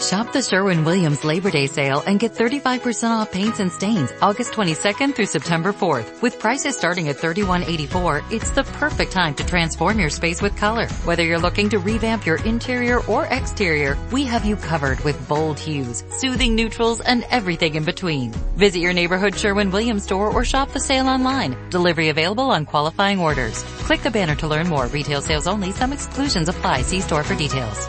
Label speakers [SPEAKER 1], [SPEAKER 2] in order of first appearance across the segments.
[SPEAKER 1] Shop the Sherwin-Williams Labor Day sale and get 35% off paints and stains August 22nd through September 4th. With prices starting at $31.84, it's the perfect time to transform your space with color. Whether you're looking to revamp your interior or exterior, we have you covered with bold hues, soothing neutrals, and everything in between. Visit your neighborhood Sherwin-Williams store or shop the sale online. Delivery available on qualifying orders. Click the banner to learn more. Retail sales only. Some exclusions apply. See store for details.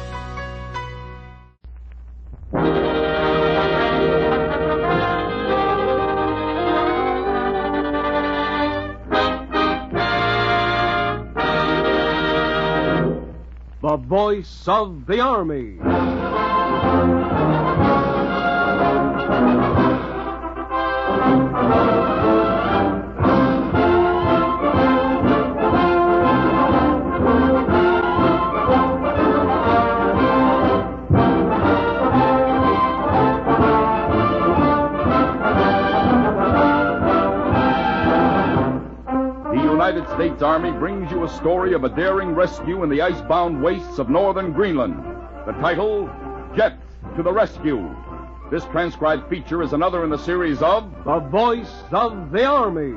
[SPEAKER 2] The voice of the Army.
[SPEAKER 3] The United States Army brings you a story of a daring rescue in the icebound wastes of northern Greenland. The title, Jets to the Rescue. This transcribed feature is another in the series of
[SPEAKER 2] The Voice of the Army.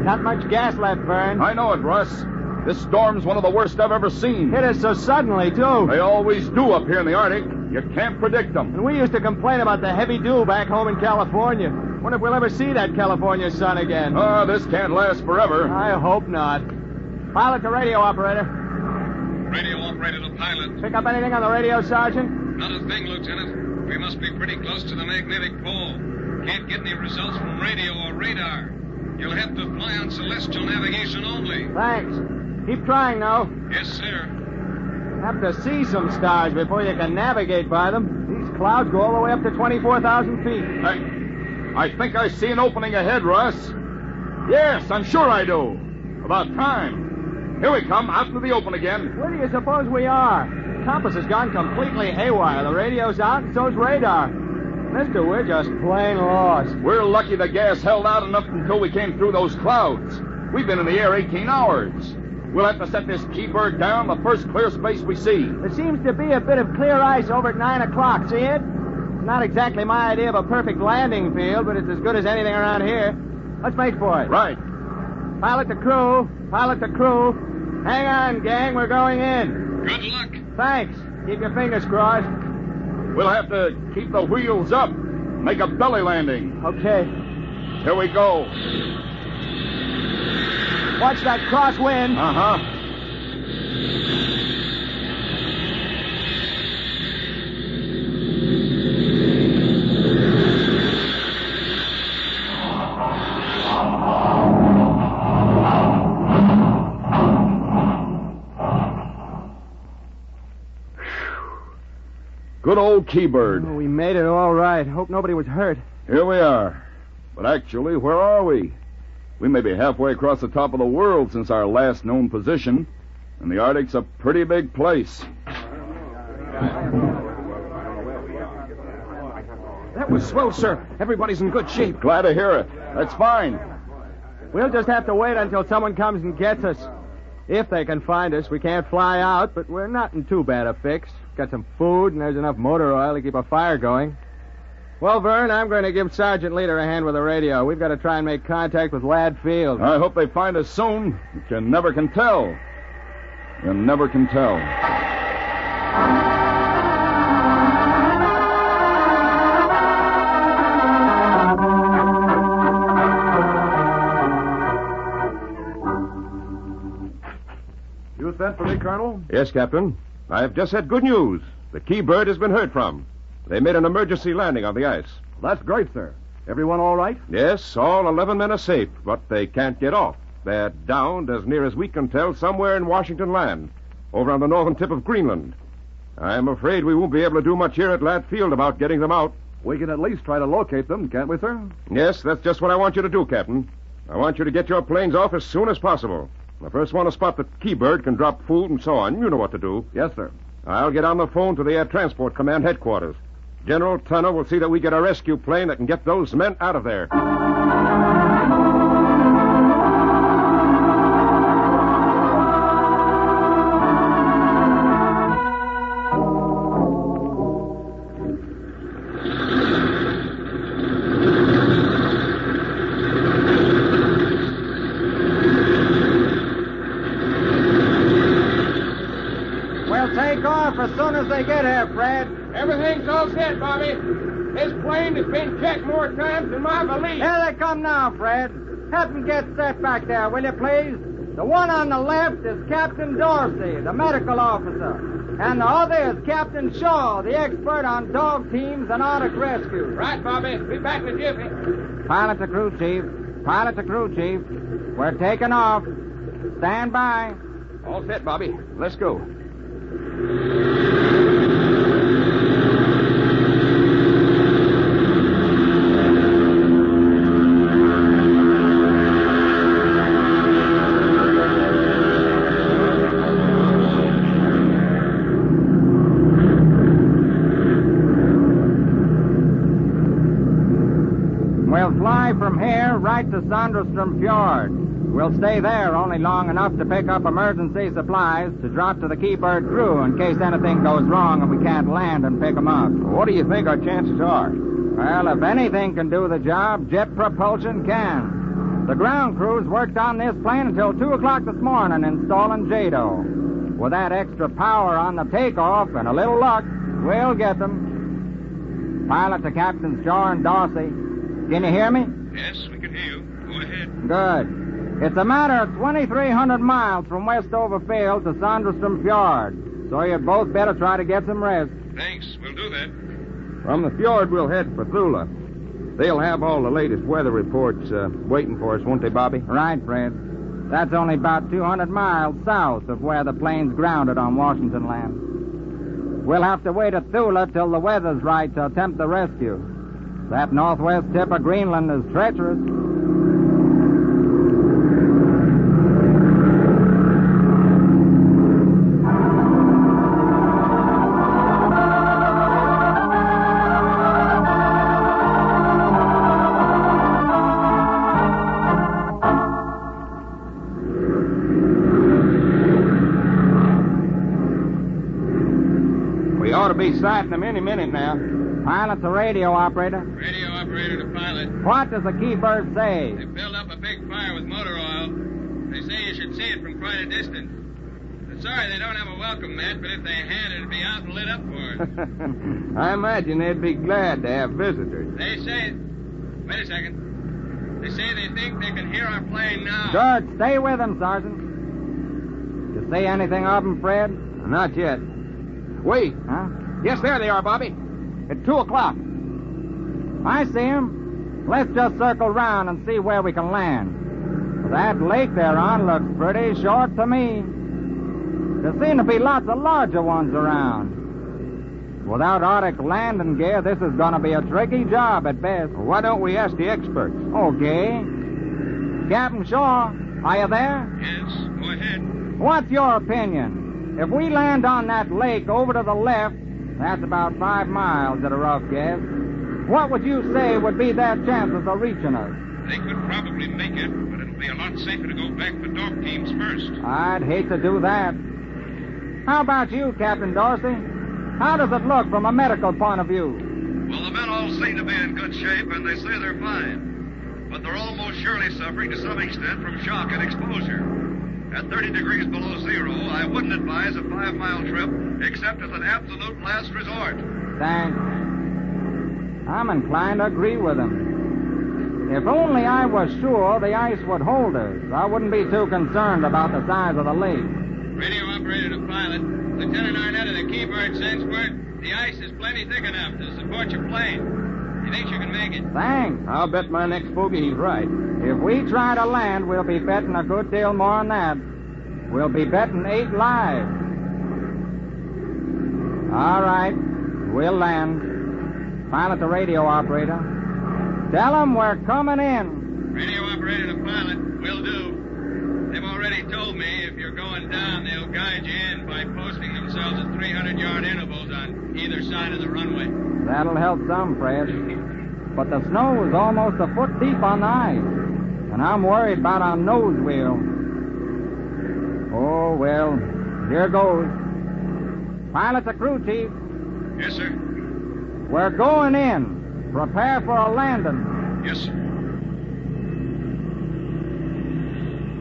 [SPEAKER 4] Not much gas left, Vern.
[SPEAKER 3] I know it, Russ. This storm's one of the worst I've ever seen.
[SPEAKER 4] Hit us so suddenly, too.
[SPEAKER 3] They always do up here in the Arctic. You can't predict them.
[SPEAKER 4] And we used to complain about the heavy dew back home in California. Wonder if we'll ever see that California sun again.
[SPEAKER 3] This can't last forever.
[SPEAKER 4] I hope not. Pilot to radio operator.
[SPEAKER 5] Radio operator to pilot.
[SPEAKER 4] Pick up anything on the radio, Sergeant?
[SPEAKER 5] Not a thing, Lieutenant. We must be pretty close to the magnetic pole. Can't get any results from radio or radar. You'll have to fly on celestial navigation only.
[SPEAKER 4] Thanks. Keep trying, though.
[SPEAKER 5] Yes, sir.
[SPEAKER 4] Have to see some stars before you can navigate by them. These clouds go all the way up to 24,000 feet.
[SPEAKER 3] I think I see an opening ahead, Russ. Yes, I'm sure I do. About time. Here we come, out into the open again.
[SPEAKER 4] Where do you suppose we are? The compass has gone completely haywire. The radio's out, and so's radar. Mister, we're just plain lost.
[SPEAKER 3] We're lucky the gas held out enough until we came through those clouds. We've been in the air 18 hours. We'll have to set this Keybird down the first clear space we see.
[SPEAKER 4] There seems to be a bit of clear ice over at 9 o'clock. See it? It's not exactly my idea of a perfect landing field, but it's as good as anything around here. Let's make for it.
[SPEAKER 3] Right.
[SPEAKER 4] Pilot to crew. Pilot to crew. Hang on, gang. We're going in.
[SPEAKER 5] Good luck.
[SPEAKER 4] Thanks. Keep your fingers crossed.
[SPEAKER 3] We'll have to keep the wheels up. Make a belly landing.
[SPEAKER 4] Okay.
[SPEAKER 3] Here we go.
[SPEAKER 4] Watch that crosswind.
[SPEAKER 3] Uh-huh. Good old Keybird.
[SPEAKER 4] Oh, we made it all right. Hope nobody was hurt.
[SPEAKER 3] Here we are. But actually, where are we? We may be halfway across the top of the world since our last known position. And the Arctic's a pretty big place.
[SPEAKER 2] That was swell, sir. Everybody's in good shape.
[SPEAKER 3] Glad to hear it. That's fine.
[SPEAKER 4] We'll just have to wait until someone comes and gets us. If they can find us, we can't fly out, but we're not in too bad a fix. Got some food, and there's enough motor oil to keep a fire going. Well, Vern, I'm going to give Sergeant Leader a hand with the radio. We've got to try and make contact with Ladd Field.
[SPEAKER 3] I hope they find us soon. You never can tell. You never can tell.
[SPEAKER 2] You sent for me, Colonel?
[SPEAKER 6] Yes, Captain. I've just had good news. The Keybird has been heard from. They made an emergency landing on the ice.
[SPEAKER 2] That's great, sir. Everyone all right?
[SPEAKER 6] Yes, all 11 men are safe, but they can't get off. They're downed, as near as we can tell, somewhere in Washington Land, over on the northern tip of Greenland. I'm afraid we won't be able to do much here at Ladd Field about getting them out.
[SPEAKER 2] We can at least try to locate them, can't we, sir?
[SPEAKER 6] Yes, that's just what I want you to do, Captain. I want you to get your planes off as soon as possible. The first one to spot the Keybird can drop food and so on. You know what to do.
[SPEAKER 2] Yes, sir.
[SPEAKER 6] I'll get on the phone to the Air Transport Command headquarters. General Tunner will see that we get a rescue plane that can get those men out of there.
[SPEAKER 4] As soon as they get here, Fred.
[SPEAKER 7] Everything's all set, Bobby. This plane has been checked more times than my valise.
[SPEAKER 4] Here they come now, Fred. Help them get set back there, will you, please? The one on the left is Captain Dorsey, the medical officer. And the other is Captain Shaw, the expert on dog teams and Arctic rescue.
[SPEAKER 7] Right, Bobby. Be back in a jiffy.
[SPEAKER 4] Pilot to crew, Chief. Pilot to crew, Chief. We're taking off. Stand by.
[SPEAKER 7] All set, Bobby. Let's go.
[SPEAKER 4] We'll fly from here right to Sandrostrom Fjord. We'll stay there only long enough to pick up emergency supplies to drop to the Keybird crew in case anything goes wrong and we can't land and pick them up.
[SPEAKER 7] What do you think our chances are?
[SPEAKER 4] Well, if anything can do the job, jet propulsion can. The ground crews worked on this plane until 2 o'clock this morning installing JADO. With that extra power on the takeoff and a little luck, we'll get them. Pilot to Captains Shaw and Dorsey. Can you hear me?
[SPEAKER 5] Yes, we can hear you. Go ahead.
[SPEAKER 4] Good. It's a matter of 2,300 miles from Westover Field to Sandrostrom Fjord, so you'd both better try to get some rest.
[SPEAKER 5] Thanks. We'll do that.
[SPEAKER 7] From the fjord, we'll head for Thula. They'll have all the latest weather reports waiting for us, won't they, Bobby?
[SPEAKER 4] Right, Fred. That's only about 200 miles south of where the plane's grounded on Washington land. We'll have to wait at Thula till the weather's right to attempt the rescue. That northwest tip of Greenland is treacherous.
[SPEAKER 7] We ought to be sighting them any minute now.
[SPEAKER 4] Pilot's a radio operator.
[SPEAKER 5] Radio operator to pilot.
[SPEAKER 4] What does the Keybird say?
[SPEAKER 5] They filled up a big fire with motor oil. They say you should see it from quite a distance. I'm sorry they don't have a welcome mat, but if they had, it'd be out and lit up for us.
[SPEAKER 7] I imagine they'd be glad to have visitors.
[SPEAKER 5] They say... Wait a second. They say they think they can hear our plane now.
[SPEAKER 4] Good. Stay with them, Sergeant. You see anything of them, Fred?
[SPEAKER 7] Not yet. Wait.
[SPEAKER 4] Huh?
[SPEAKER 7] Yes, there they are, Bobby. At 2 o'clock.
[SPEAKER 4] I see him. Let's just circle round and see where we can land. That lake they're on looks pretty short to me. There seem to be lots of larger ones around. Without Arctic landing gear, this is going to be a tricky job at best.
[SPEAKER 7] Why don't we ask the experts?
[SPEAKER 4] Okay. Captain Shaw, are you there?
[SPEAKER 5] Yes, go ahead.
[SPEAKER 4] What's your opinion? If we land on that lake over to the left, that's about 5 miles at a rough guess. What would you say would be their chances of reaching us?
[SPEAKER 5] They could probably make it, but it'll be a lot safer to go back for dog teams first.
[SPEAKER 4] I'd hate to do that. How about you, Captain Dorsey? How does it look from a medical point of view?
[SPEAKER 5] Well, the men all seem to be in good shape, and they say they're fine. But they're almost surely suffering to some extent from shock and exposure. At 30 degrees below zero, I wouldn't advise a 5-mile trip except as an absolute last resort.
[SPEAKER 4] Thanks. I'm inclined to agree with him. If only I was sure the ice would hold us, I wouldn't be too concerned about the size of the lake.
[SPEAKER 5] Radio operator to pilot. Lieutenant Arnett of the Keybird sends word the ice is plenty thick enough to support your plane. He thinks you can make it.
[SPEAKER 4] Thanks.
[SPEAKER 7] I'll bet my next bogey he's right.
[SPEAKER 4] If we try to land, we'll be betting a good deal more than that. We'll be betting 8 lives. All right. We'll land. Pilot the radio operator. Tell them we're coming in.
[SPEAKER 5] Radio operator to pilot. Will do. They've already told me if you're going down, they'll guide you in by posting themselves at 300-yard intervals on either side of the runway.
[SPEAKER 4] That'll help some, Fred. But the snow is almost a foot deep on the ice. And I'm worried about our nose wheel. Oh, well, here goes. Pilot the crew, Chief.
[SPEAKER 5] Yes, sir.
[SPEAKER 4] We're going in. Prepare for a landing.
[SPEAKER 5] Yes, sir.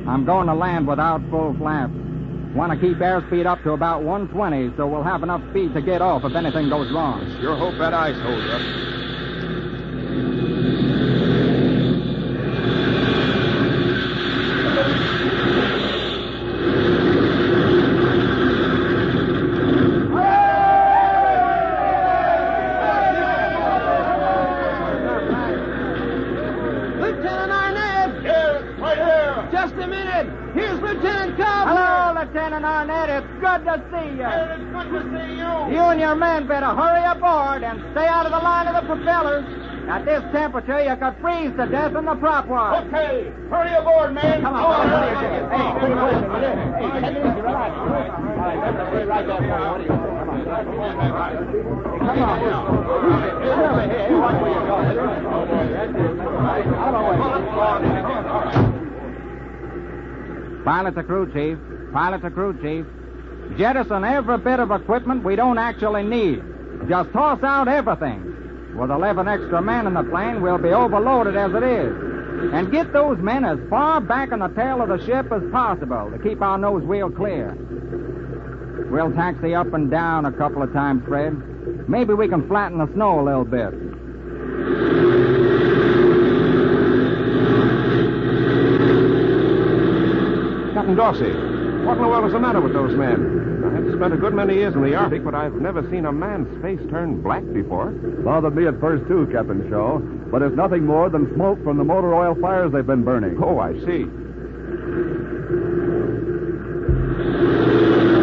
[SPEAKER 4] I'm going to land without full flaps. Want to keep airspeed up to about 120, so we'll have enough speed to get off if anything goes wrong.
[SPEAKER 7] Sure hope that ice holds up.
[SPEAKER 8] Lieutenant Arnett!
[SPEAKER 6] Here, right here.
[SPEAKER 8] Just a minute. Here's Lieutenant Cobb.
[SPEAKER 4] Hello, Lieutenant Arnett. It's good to see you.
[SPEAKER 6] It's good to see you.
[SPEAKER 4] You and your men better hurry aboard and stay out of the line of the propellers. At this temperature, you could freeze to death in the prop wash.
[SPEAKER 6] Okay, hurry aboard, man.
[SPEAKER 4] Come on, what do you think? Hey, take it easy. Hey, take it easy. Relax. All right, that's right there for you. What do you think? Come on. Hey, watch where you're going. Out of the way. Pilot the crew, Chief. Pilot the crew, Chief. Jettison every bit of equipment we don't actually need. Just toss out everything. With 11 extra men in the plane, we'll be overloaded as it is. And get those men as far back in the tail of the ship as possible to keep our nose wheel clear. We'll taxi up and down a couple of times, Fred. Maybe we can flatten the snow a little bit.
[SPEAKER 6] Captain Dorsey, what in the world is the matter with those men? I've spent a good many years in the Arctic, but I've never seen a man's face turn black before.
[SPEAKER 2] Bothered me at first, too, Captain Shaw. But it's nothing more than smoke from the motor oil fires they've been burning.
[SPEAKER 6] Oh, I see.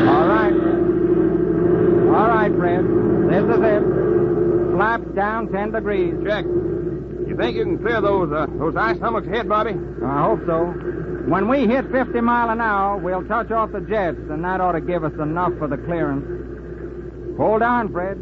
[SPEAKER 4] All right. All right, Fred. This is it. Flaps down 10 degrees.
[SPEAKER 7] Check. You think you can clear those ice hummocks ahead, Bobby?
[SPEAKER 4] I hope so. When we hit 50 miles an hour, we'll touch off the jets, and that ought to give us enough for the clearance. Hold on, Fred.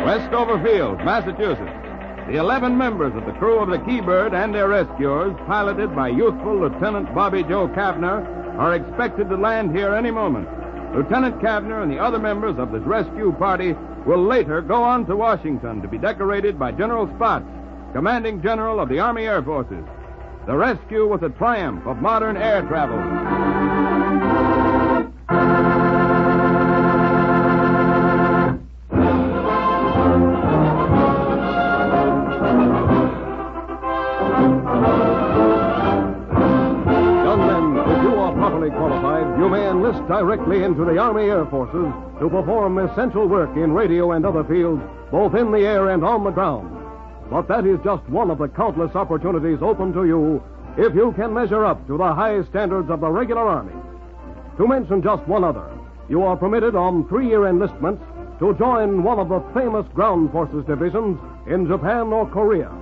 [SPEAKER 7] Westover Field, Massachusetts. The 11 members of the crew of the Keybird and their rescuers, piloted by youthful Lieutenant Bobby Joe Kavner, are expected to land here any moment. Lieutenant Kavner and the other members of this rescue party will later go on to Washington to be decorated by General Spaatz, commanding general of the Army Air Forces. The rescue was a triumph of modern air travel.
[SPEAKER 2] You may enlist directly into the Army Air Forces to perform essential work in radio and other fields, both in the air and on the ground. But that is just one of the countless opportunities open to you if you can measure up to the high standards of the regular Army. To mention just one other, you are permitted on 3-year enlistments to join one of the famous ground forces divisions in Japan or Korea.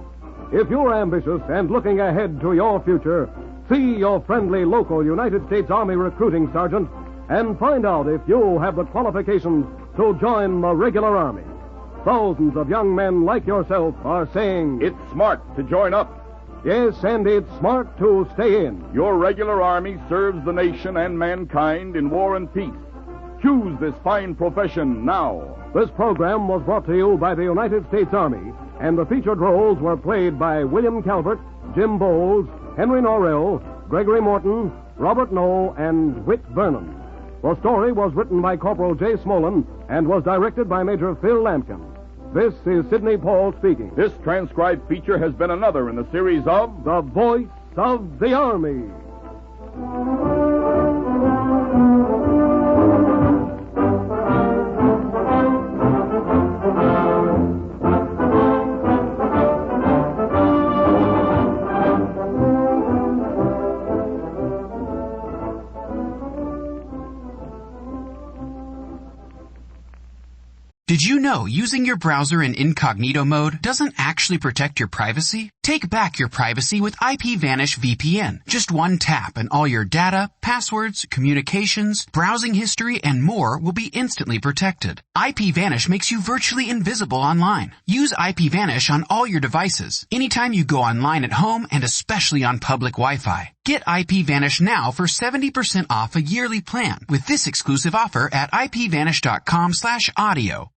[SPEAKER 2] If you're ambitious and looking ahead to your future, see your friendly local United States Army recruiting sergeant and find out if you have the qualifications to join the regular Army. Thousands of young men like yourself are saying,
[SPEAKER 3] It's smart to join up.
[SPEAKER 2] yes, and it's smart to stay in.
[SPEAKER 3] Your regular army serves the nation and mankind in war and peace. Choose this fine profession now.
[SPEAKER 2] This program was brought to you by the United States Army, and the featured roles were played by William Calvert, Jim Bowles, Henry Norrell, Gregory Morton, Robert Noe, and Whit Vernon. The story was written by Corporal J. Smolin and was directed by Major Phil Lampkin. This is Sidney Paul speaking.
[SPEAKER 3] This transcribed feature has been another in the series of
[SPEAKER 2] The Voice of the Army.
[SPEAKER 9] Did you know using your browser in incognito mode doesn't actually protect your privacy? Take back your privacy with IPVanish VPN. Just one tap and all your data, passwords, communications, browsing history, and more will be instantly protected. IPVanish makes you virtually invisible online. Use IPVanish on all your devices, anytime you go online at home and especially on public Wi-Fi. Get IPVanish now for 70% off a yearly plan with this exclusive offer at IPVanish.com/audio.